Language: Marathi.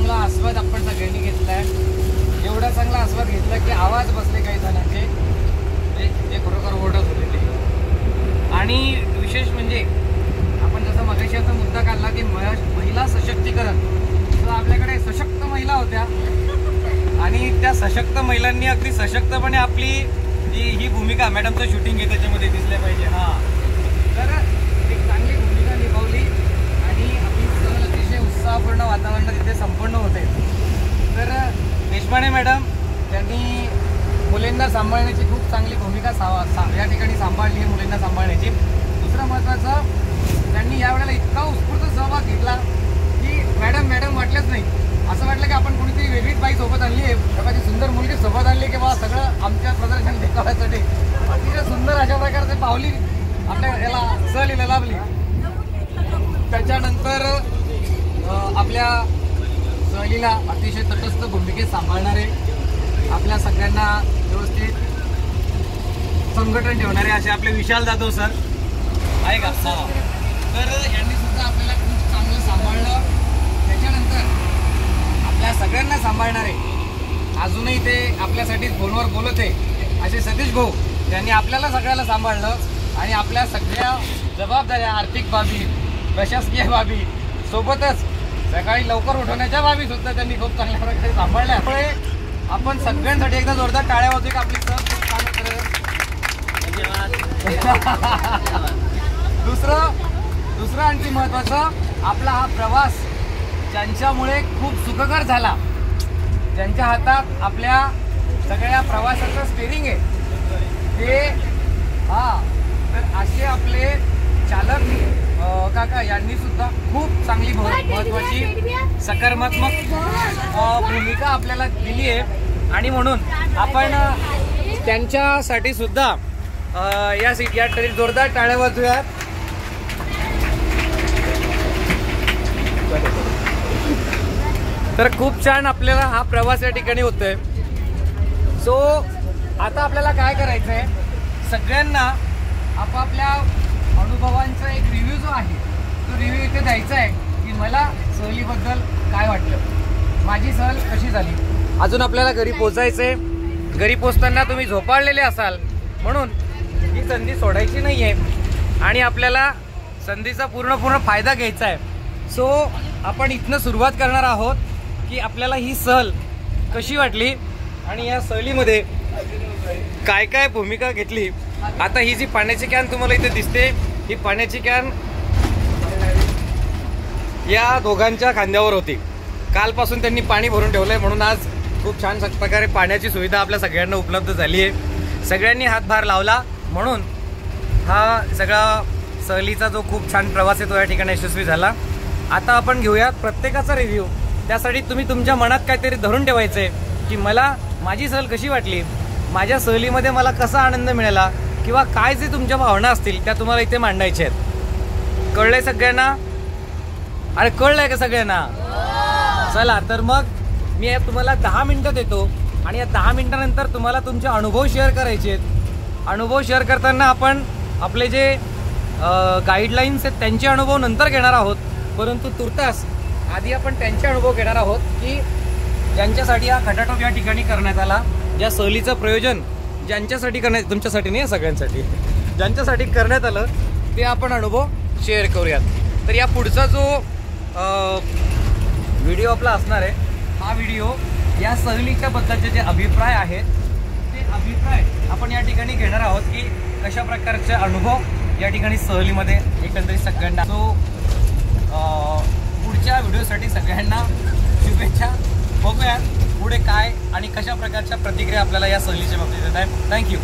चांगला आस्वाद आपण सगळ्यांनी घेतलाय. एवढा चांगला आस्वाद घेतला की आवाज बसले काही जणांचे, जे खरोखर ओरडत होते ते. आणि विशेष म्हणजे आपण जसं मगाशी असा मुद्दा काढला की महिला सशक्तीकरण, तर आपल्याकडे सशक्त महिला होत्या आणि त्या सशक्त महिलांनी अगदी सशक्तपणे आपली ही भूमिका, मॅडमचं शूटिंग आहे त्याच्यामध्ये दिसले पाहिजे. हां, तर एक चांगली भूमिका निभावली आणि आपली सहल अतिशय उत्साहपूर्ण वातावरणात तिथे संपन्न होते. तर देशपांडे मॅडम त्यांनी मुलींना सांभाळण्याची खूप चांगली भूमिका या ठिकाणी सांभाळली आहे, मुलींना सांभाळण्याची. दुसरं महत्त्वाचं, त्यांनी यावेळेला इतका उत्स्फूर्त सहभाग घेतला की मॅडम वाटलंच नाही, असं वाटलं की आपण कोणीतरी वेगळीच बाई सोबत आणली आहे, एखादी सुंदर मुलगी सोबत आणली की बा सगळं आमच्या प्रदर्शन देखाव्यासाठी. अतिशय सुंदर अशा प्रकारचे पावली आपल्या याला सहलीला लाभली. त्याच्यानंतर आपल्या सहलीला अतिशय तटस्थ भूमिकेत सांभाळणारे, आपल्या सगळ्यांना व्यवस्थित संघटन ठेवणारे असे आपले विशाल जाधव सर आहे का. तर यांनी सुद्धा आपल्याला खूप चांगलं सांभाळलं. त्याच्यानंतर आपल्या सगळ्यांना सांभाळणारे, अजूनही ते आपल्यासाठी फोनवर बोलत आहे असे सतीश भाऊ, त्यांनी आपल्याला सगळ्याला सांभाळलं आणि आपल्या सगळ्या जबाबदाऱ्या, आर्थिक बाबी, प्रशासकीय बाबी, सोबतच सकाळी लवकर उठवण्याच्या बाबी सुद्धा त्यांनी खूप चांगल्या प्रकारे सांभाळल्या. त्यामुळे आपण सगळ्यांसाठी एकदा जोरदार टाळ्या वाजवू की आपली सहल खूप छान होतं. दुसरं आणखी महत्त्वाचं, आपला हा प्रवास ज्यांच्यामुळे खूप सुखकर झाला, ज्यांच्या हातात आपल्या सगळ्या प्रवासाचं स्टेरिंग आहे ते, तर असे आपले चालक काका यांनी सुद्धा खूप चांगली महत्त्वाची सकारात्मक भूमिका आपल्याला दिली आहे. आणि म्हणून आपण त्यांच्यासाठी सुद्धा या जोरदार टाळ्या वाजवूयात. तर खूप छान आपल्याला हा प्रवास या ठिकाणी होतोय. सो आता आपल्याला काय करायचं आहे, सगळ्यांना आपापल्या अनुभवांचा एक रिव्ह्यू जो आहे तो रिव्ह्यू इथे द्यायचा आहे की मला सहलीबद्दल काय वाटलं, माझी सहल कशी झाली. अजून आपल्याला घरी पोचायचं आहे. घरी पोचताना तुम्ही झोपाळलेले असाल, म्हणून ही संधी सोडायची नाही आहे आणि आपल्याला संधीचा पूर्ण फायदा घ्यायचा आहे. सो आपण इथनं सुरुवात करणार आहोत की आपल्याला ही सहल कशी वाटली आणि या सहलीमध्ये काय काय भूमिका घेतली. आता ही जी पाण्याची कॅन तुम्हाला इथे दिसते, ही पाण्याची कॅन या दोघांच्या खांद्यावर होती. कालपासून त्यांनी पाणी भरून ठेवलंय, म्हणून आज खूप छान प्रकारे पाण्याची सुविधा आपल्या सगळ्यांना उपलब्ध झाली आहे. सगळ्यांनी हातभार लावला, म्हणून हा सगळा सहलीचा जो खूप छान प्रवास आहे तो या ठिकाणी यशस्वी झाला. आता आपण घेऊयात प्रत्येकाचा रिव्ह्यू. त्यासाठी तुम्ही तुमच्या मनात काहीतरी धरून ठेवायचं आहे की मला माझी सहल कशी वाटली, माझ्या सहलीमध्ये मला कसा आनंद मिळाला, किंवा काय जे तुमच्या भावना असतील त्या तुम्हाला इथे मांडायच्या आहेत. कळलंय सगळ्यांना? अरे कळलंय का सगळ्यांना? चला तर मग मी तुम्हाला 10 मिनिटं देतो आणि या 10 मिनिटानंतर तुम्हाला तुमचे अनुभव शेअर करायचे आहेत. अनुभव शेअर करताना आपण आपले जे गाईडलाईन्स आहेत त्यांचे अनुभव नंतर घेणार आहोत, परंतु तुर्तास आधी आपण त्यांचे अनुभव घेणार आहोत की ज्यांच्यासाठी हा खटाटोप या ठिकाणी करण्यात आला, ज्या सहलीचं प्रयोजन ज्यांच्यासाठी तुमच्यासाठी नाही, सगळ्यांसाठी ज्यांच्यासाठी करण्यात आलं ते आपण अनुभव शेअर करूयात. तर या पुढचा जो व्हिडिओ आपला असणार आहे, हा व्हिडिओ या सहलीच्या बद्दलचे जे अभिप्राय आहेत ते अभिप्राय आपण या ठिकाणी घेणार आहोत की कशा प्रकारचे अनुभव या ठिकाणी सहलीमध्ये एकंदरीत सगळ्यांना. सो पुढच्या व्हिडिओसाठी सगळ्यांना शुभेच्छा. बघूया पुढे काय आणि कशा प्रकारच्या प्रतिक्रिया आपल्याला या सहलीच्या बाबतीत येत आहेत. थँक्यू.